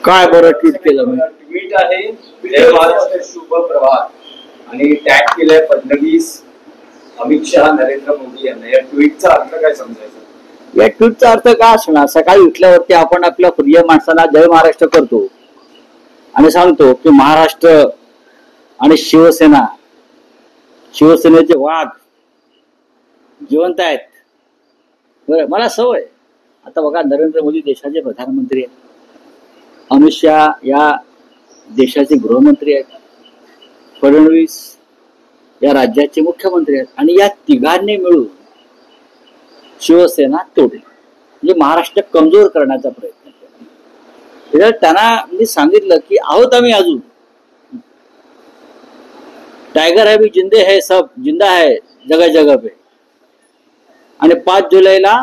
काय बरं ट्विट केलं मी? ट्विट आहे जय महाराष्ट्र शुभ प्रभात आणि टॅग केलंय फडणवीस, अमित शहा, नरेंद्र मोदी यांना. या ट्विटचा अर्थ काय समजायचा? या ट्विटचा अर्थ काय असणार? सकाळी उठल्यावरती आपण आपल्या प्रिय माणसाला जय महाराष्ट्र करतो आणि सांगतो की महाराष्ट्र आणि शिवसेना, शिवसेनेचे वाघ जिवंत आहेत. बरं, मला सवय. आता बघा, नरेंद्र मोदी देशाचे प्रधानमंत्री आहेत, अमित शहा या देशाचे गृहमंत्री आहेत, फडणवीस या राज्याचे मुख्यमंत्री आहेत आणि या तिघांनी मिळून शिवसेना तोडली, म्हणजे महाराष्ट्र कमजोर करण्याचा प्रयत्न केला. त्यांना मी सांगितलं की आहोत आम्ही अजून, टायगर है भी जिंदे है, सब जिंदा है जगह जगह पे. आणि 5 जुलैला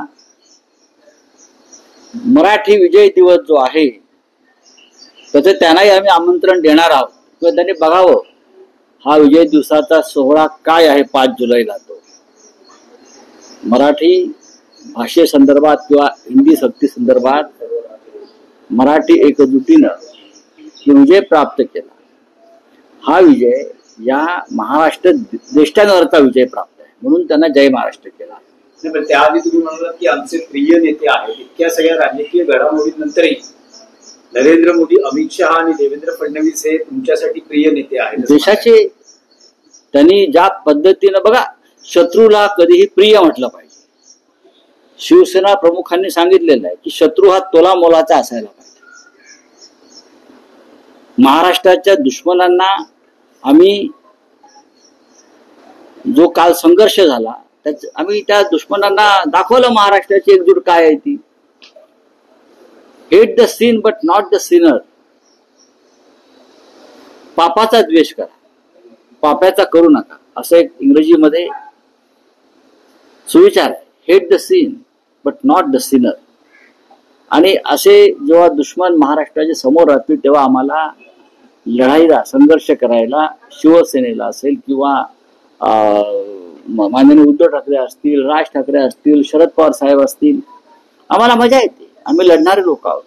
मराठी विजय दिवस जो आहे त्याचं त्यांनाही आम्ही आमंत्रण देणार आहोत किंवा त्यांनी बघावं हा विजय दिवसाचा सोहळा काय आहे 5 जुलैला. तो मराठी भाषेसंदर्भात किंवा हिंदी सक्ती संदर्भात मराठी एकजुटीनं विजय प्राप्त केला. हा विजय या महाराष्ट्र देशांवरचा विजय प्राप्त आहे, म्हणून त्यांना जय महाराष्ट्र केला. त्याआधी तुम्ही म्हणालात की आमचे प्रिय नेते आहेत. इतक्या सगळ्या राजकीय घडामोडींनंतरही नरेंद्र मोदी, अमित शहा आणि देवेंद्र फडणवीस हे तुमच्यासाठी प्रिय नेते आहेत देशाचे. त्यांनी ज्या पद्धतीनं बघा, शत्रूला कधीही प्रिय म्हटलं पाहिजे. शिवसेना प्रमुखांनी सांगितलेलं आहे की शत्रू हा तोला मोलाचा असायला पाहिजे. महाराष्ट्राच्या दुश्मनांना आम्ही जो काल संघर्ष झाला आम्ही त्या दुश्मनांना दाखवलं महाराष्ट्राची एकजूट काय आहे ती. Hate the sin but not the sinner. पापाचा द्वेष करा, पाप्याचा करू नका, असं एक इंग्रजीमध्ये सुविचार आहे. Hate the sin but not the sinner. आणि असे जेव्हा दुश्मन महाराष्ट्राच्या समोर राहतील तेव्हा आम्हाला लढाईला, संघर्ष करायला, शिवसेनेला असेल किंवा माननीय उद्धव ठाकरे असतील, राज ठाकरे असतील, शरद पवार साहेब असतील, आम्हाला मजा येते. आम्ही लढणारे लोक आहोत.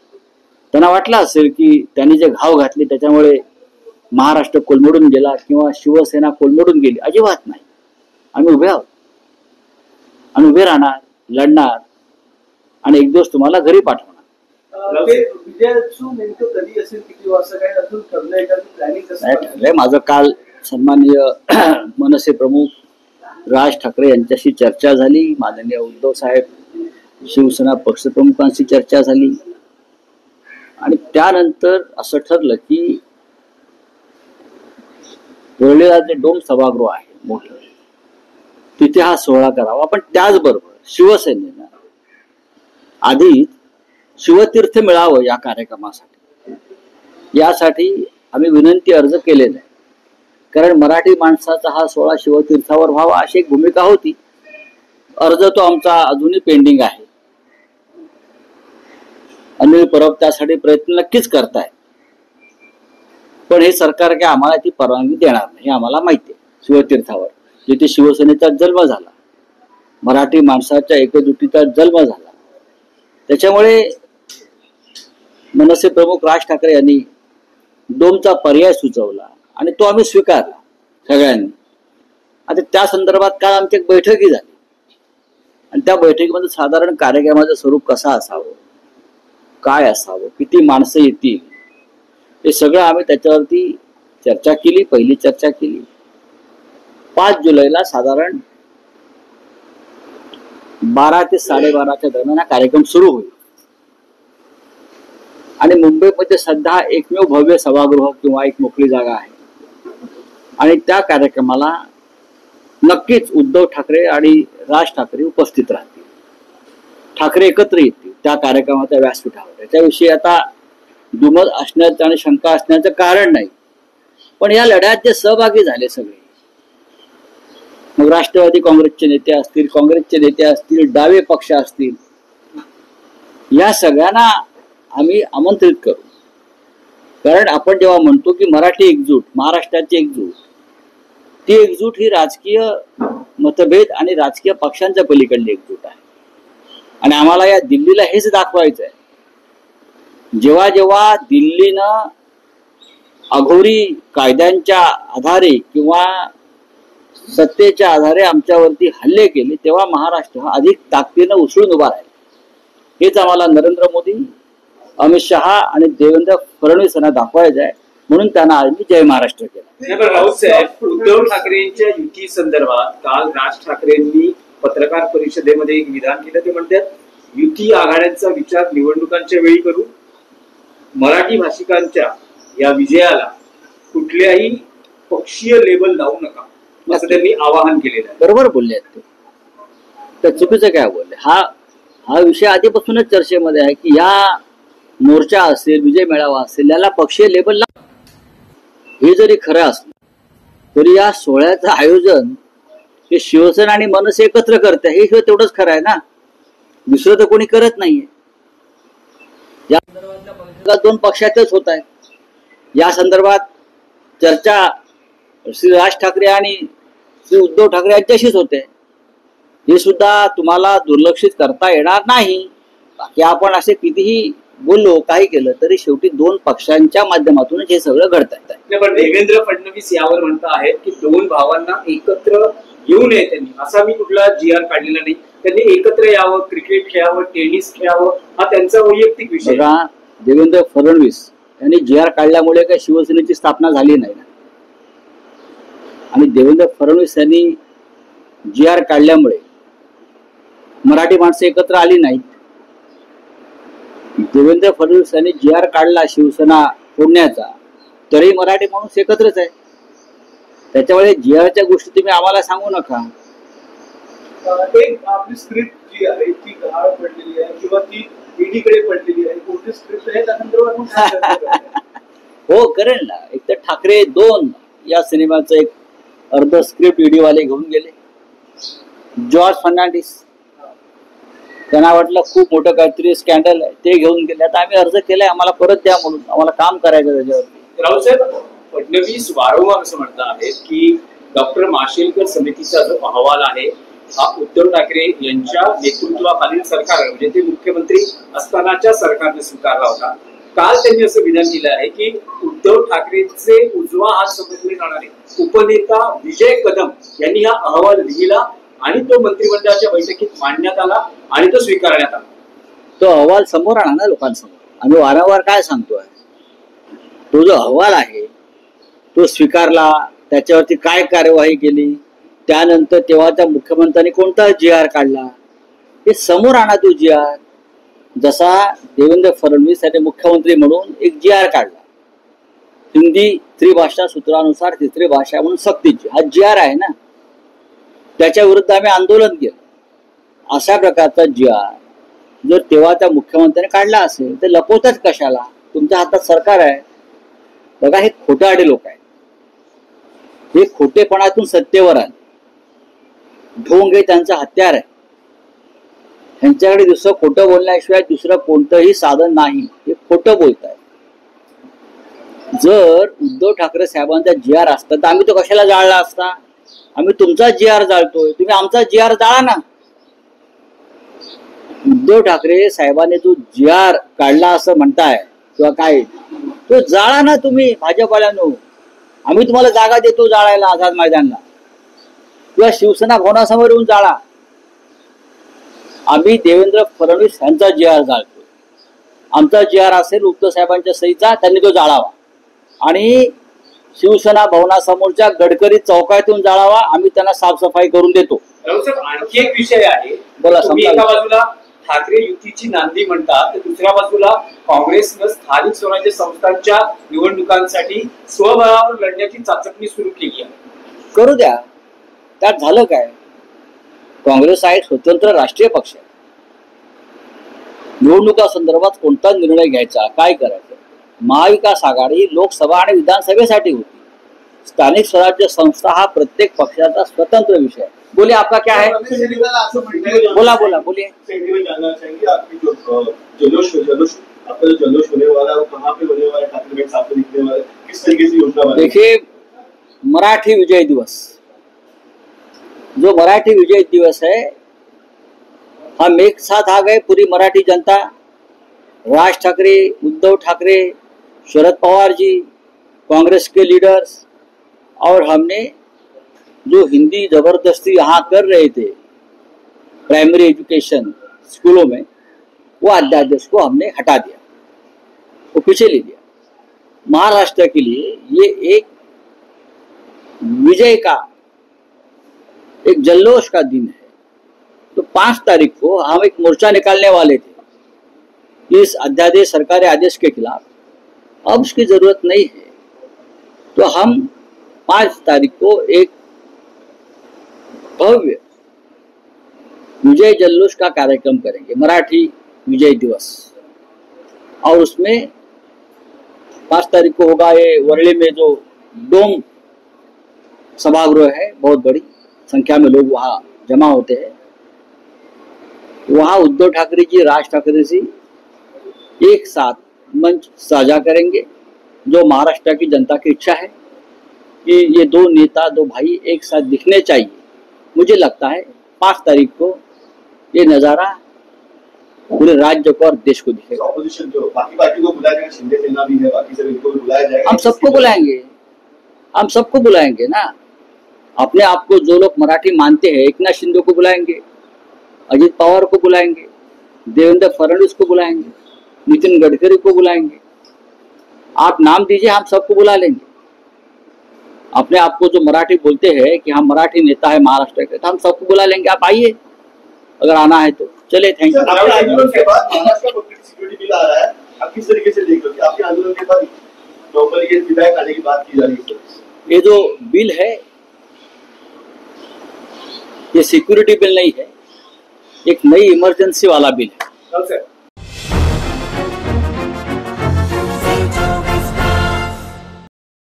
त्यांना वाटलं असेल की त्यांनी जे घाव घातले त्याच्यामुळे महाराष्ट्र कोलमडून गेला किंवा शिवसेना कोलमडून गेली. अजिबात नाही. आम्ही उभे आहोत आणि उभे राहणार, लढणार आणि एक दिवस तुम्हाला घरी पाठवणार. ठरलंय माझं. काल सन्माननीय मनसे प्रमुख राज ठाकरे यांच्याशी चर्चा झाली. माननीय उद्धव साहेब, शिवसेना पक्षप्रमुखांशी चर्चा झाली आणि त्यानंतर असं ठरलं की वरळीला जे डोम सभागृह आहे मोठं, तिथे हा सोहळा करावा. पण त्याचबरोबर शिवसेनेनं आधी शिवतीर्थ मिळावं या कार्यक्रमासाठी. यासाठी आम्ही विनंती अर्ज केलेला आहे, कारण मराठी माणसाचा हा सोहळा शिवतीर्थावर व्हावा अशी एक भूमिका होती. अर्ज तो आमचा अजूनही पेंडिंग आहे. अनिल परब त्यासाठी प्रयत्न नक्कीच करताय, पण हे सरकार काय आम्हाला ती परवानगी देणार नाही, आम्हाला माहिती आहे. शिवतीर्थावर जिथे शिवसेनेचा जन्म झाला, मराठी माणसाच्या एकजुटीचा जन्म झाला, त्याच्यामुळे मनसे प्रमुख राज ठाकरे यांनी डोमचा पर्याय सुचवला आणि तो आम्ही स्वीकारला सगळ्यांनी. आता त्या संदर्भात काल आमची एक बैठकही झाली आणि त्या बैठकीमध्ये साधारण कार्यक्रमाचं स्वरूप कसं असावं, काय असावं, किती माणसं येतील, हे सगळं आम्ही त्याच्यावरती चर्चा केली. पहिली चर्चा केली. 5 जुलैला साधारण 12 ते 12:30च्या दरम्यान हा कार्यक्रम सुरू होईल आणि मुंबईमध्ये सध्या एकमेव भव्य सभागृह किंवा एक मोकळी जागा आहे आणि त्या कार्यक्रमाला नक्कीच उद्धव ठाकरे आणि राज ठाकरे उपस्थित राहतील. ठाकरे एकत्र येतील त्या कार्यक्रमाच्या व्यासपीठावर. त्याच्याविषयी आता दुमत असण्याचं आणि शंका असण्याचं कारण नाही. पण या लढ्यात जे सहभागी झाले सगळे, मग राष्ट्रवादी काँग्रेसचे नेते असतील, काँग्रेसचे नेते असतील, डावे पक्ष असतील, या सगळ्यांना आम्ही आमंत्रित करू. कारण आपण जेव्हा म्हणतो की मराठी एकजूट, महाराष्ट्राची एकजूट, ती एकजूट ही राजकीय मतभेद आणि राजकीय पक्षांच्या पलीकडली एकजूट आहे. आणि आम्हाला या दिल्लीला हेच दाखवायचं आहे जेव्हा जेव्हा दिल्लीनं अघोरी कायद्यांच्या आधारे किंवा सत्तेच्या आधारे आमच्यावरती हल्ले केले, तेव्हा महाराष्ट्र हा अधिक ताकदीनं उचलून उभा राहिला. हेच आम्हाला नरेंद्र मोदी, अमित शहा आणि देवेंद्र फडणवीस यांना दाखवायचं आहे. म्हणून त्यांना आज मी जय महाराष्ट्र केला. राऊत साहेब, उद्धव ठाकरेंच्या युती संदर्भात काल राज ठाकरेंनी पत्रकार परिषदेमध्ये एक विधान केलं. ते म्हणतात युती आघाड्यांचा विचार निवडणुकांच्या वेळी करू, मराठी भाषिकांच्या या विजयाला कुठल्याही पक्षीय लेबल लावू नका, असं त्यांनी आवाहन केलेलं आहे. बरोबर बोलले आहेत ते. तर चुकीचं काय बोलले? हा विषय आधीपासूनच चर्चेमध्ये आहे की या मोर्चा असेल, विजय मेळावा असेल, याला पक्षीय लेबल लाव. हे जरी खरं असलं तरी या सोहळ्याचं आयोजन हे शिवसेना आणि मनसे एकत्र करते, हे तेवढंच खरं आहे ना. दुसरं तर कोणी करत नाहीये. या संदर्भातल्या बैठका दोन पक्षातच होत आहेत. या संदर्भात चर्चा श्री राज ठाकरे आणि श्री उद्धव ठाकरे यांच्याशीच होते. हे सुद्धा तुम्हाला दुर्लक्षित करता येणार नाही. बाकी आपण असे कितीही बोललो, काही केलं तरी शेवटी दोन पक्षांच्या माध्यमातूनच हे सगळं घडत आहे. पण देवेंद्र फडणवीस यावर म्हणत आहेत की दोन भावांना एकत्र येऊ नये त्यांनी, असा मी कुठला GR काढलेला नाही. त्यांनी एकत्र यावं, क्रिकेट खेळावं, टेनिस खेळावं, हा त्यांचा वैयक्तिक विषय. बघा, देवेंद्र फडणवीस यांनी GR काढल्यामुळे काही शिवसेनेची स्थापना झाली नाही ना. आणि देवेंद्र फडणवीस यांनी GR काढल्यामुळे मराठी माणसं एकत्र आली नाहीत. देवेंद्र फडणवीस यांनी GR काढला शिवसेना फोडण्याचा, तरी मराठी माणूस एकत्रच आहे. त्याच्यामुळे GRच्या गोष्टी तुम्ही आम्हाला सांगू नका. एक आपली स्क्रिप्ट जी आहे ती गहाळ पडलेली आहे किंवा ती ईडीकडे पडलेली आहे, कोणती स्क्रिप्ट आहे त्या संदर्भात? हो, करेल ना. एक तर ठाकरे 2 या सिनेमाचं एक अर्ध स्क्रिप्ट ईडीवाले घेऊन गेले. जॉर्ज फर्नांडिस, त्यांना वाटलं खूप मोठं काहीतरी स्कॅन्डल आहे, ते घेऊन गेले. आता आम्ही अर्ज केलाय, आम्हाला परत द्या म्हणून, आम्हाला काम करायचं त्याच्यावरती. राऊत साहेब, फडणवीस वारंवार असं म्हणत आहेत की डॉक्टर माशेलकर समितीचा जो अहवाल आहे हा उद्धव ठाकरे यांच्या नेतृत्वाखालील सरकार, म्हणजे ते मुख्यमंत्री असतानाच्या सरकारने स्वीकारला होता. काल त्यांनी असं विधान केलं आहे की उद्धव ठाकरेंचे उजवा हात समजले जाणारे उपनेता विजय कदम यांनी हा अहवाल लिहिला आणि तो मंत्रिमंडळाच्या बैठकीत मांडण्यात आला आणि तो स्वीकारण्यात आला. तो अहवाल समोर आणा ना लोकांसमोर. आम्ही वारंवार काय सांगतोय, तो जो अहवाल आहे तो स्वीकारला, त्याच्यावरती काय कार्यवाही केली, त्यानंतर तेव्हाच्या मुख्यमंत्र्यांनी कोणता GR काढला, हे समोर आणा. तो GR जसा देवेंद्र फडणवीस यांनी मुख्यमंत्री म्हणून एक GR काढला, हिंदी त्रिभाषा सूत्रानुसार तिसरी भाषा म्हणून सक्तीची, हा GR आहे ना. त्याच्या विरुद्ध आम्ही आंदोलन केलं. अशा प्रकारचा GR जर तेव्हाच्या मुख्यमंत्र्यांनी काढला असेल तर लपवतात कशाला? तुमच्या हातात सरकार आहे. बघा, हे खोटारडे लोक आहेत. हे खोटेपणातून सत्तेवर आले. ढोंग हे त्यांचं हत्यार आहे. त्यांच्याकडे दुसरं खोटं बोलण्याशिवाय दुसरं कोणतंही साधन नाही. हे खोटं बोलत आहे. जर उद्धव ठाकरे साहेबांचा GR असता तर आम्ही तो कशाला जाळला असता? आम्ही तुमचा GR जाळतोय, तुम्ही आमचा GR जाळा ना. उद्धव ठाकरे साहेबांनी जो GR काढला असं म्हणताय किंवा काय, तो जाळा ना तुम्ही भाजपवाल्यांनो. आम्ही तुम्हाला जागा देतो जाळायला आझाद मैदानला किंवा शिवसेना भवनासमोर येऊन जाळा. आम्ही देवेंद्र फडणवीस यांचा GR जाळतो. आमचा GR असेल उद्धव साहेबांच्या सहीचा, त्यांनी तो जाळावा आणि शिवसेना भवनासमोरच्या गडकरी चौकातून जाळावा. आम्ही त्यांना साफसफाई करून देतो. आणखी एक विषय आहे. बोला. एका बाजूला ठाकरे युतीची नांदी म्हणतात, तर दुसऱ्या बाजूला काँग्रेसनं स्थानिक स्वराज्य संस्थांच्या निवडणुकांसाठी स्वबळावर लढण्याची चाचपणी सुरू केली आहे. करू द्या. त्यात झालं काय? काँग्रेस हा एक स्वतंत्र राष्ट्रीय पक्ष आहे. निवडणुका संदर्भात कोणता निर्णय घ्यायचा, काय करायचं, महाविकास आघाडी लोकसभा आणि विधानसभेसाठी होती. स्थानिक स्वराज्य संस्था हा प्रत्येक पक्षाचा स्वतंत्र विषय आहे. बोलिए, आपका क्या है? बोला बोला बोलिए. देखिए, मराठी विजय दिवस, जो मराठी विजय दिवस है, हम एक साथ आ गए पूरी मराठी जनता राज ठाकरे, उद्धव ठाकरे, शरद पवार जी, कांग्रेस के लीडर्स और हमने जो हिंदी जबरदस्ती यहाँ कर रहे थे प्राइमरी एजुकेशन स्कूलों में, वो अध्यादेश को हमने हटा दिया, वो पीछे ले लिया। महाराष्ट्र के लिए ये एक विजय का, एक जल्लोष का दिन है। तो 5 तारीख को हम एक मोर्चा निकालने वाले थे इस अध्यादेश, सरकारी आदेश के खिलाफ। अब उसकी जरूरत नहीं है, तो हम 5 तारीख को एक भव्य विजय जल्लोष का कार्यक्रम करेंगे, मराठी विजय दिवस। और उसमें 5 तारीख को होगा ये वर्ली में जो डोम सभागृह है, बहुत बड़ी संख्या में लोग वहां जमा होते हैं। वहां उद्धव ठाकरे जी, राज ठाकरे जी एक साथ मंच साझा करेंगे। जो महाराष्ट्र की जनता की इच्छा है कि ये 2 नेता, 2 भाई एक साथ दिखने चाहिए। मुझे लगता है 5 तारीख को ये नजारा पूरे राज्य को और देश को दिखेगा। ऑपोजिशन जो बाकी पार्टी को बुलाया जाएगा, शिंदे सेना भी है, बाकी सभी को बुलाया जाएगा। हम सबको बुलाएंगे, हम सबको बुलाएंगे ना। अपने आप को जो लोग मराठी मानते हैं, एकनाथ शिंदे को बुलाएंगे, अजित पवार को बुलाएंगे, देवेंद्र फडणवीस को बुलाएंगे, नितिन गडकरी को बुलाएंगे। आप नाम दीजिए, हम सबको बुला लेंगे। अपने आप को जो मराठी बोलते हैं कि हम मराठी नेता है महाराष्ट्र के, तो हम सबको बुला लेंगे। आप आइए अगर आना है तो। चले, थैंक यू। आंदोलन के बाद महाराष्ट्र का सिक्योरिटी बिल आ रहा है, आप किस तरीके से देख लो कि आपके आंदोलन के बाद नॉर्मली ये विधायक आने की बात की जा रही है? ये जो बिल है ये सिक्योरिटी बिल नहीं है, एक नई इमरजेंसी वाला बिल है। सर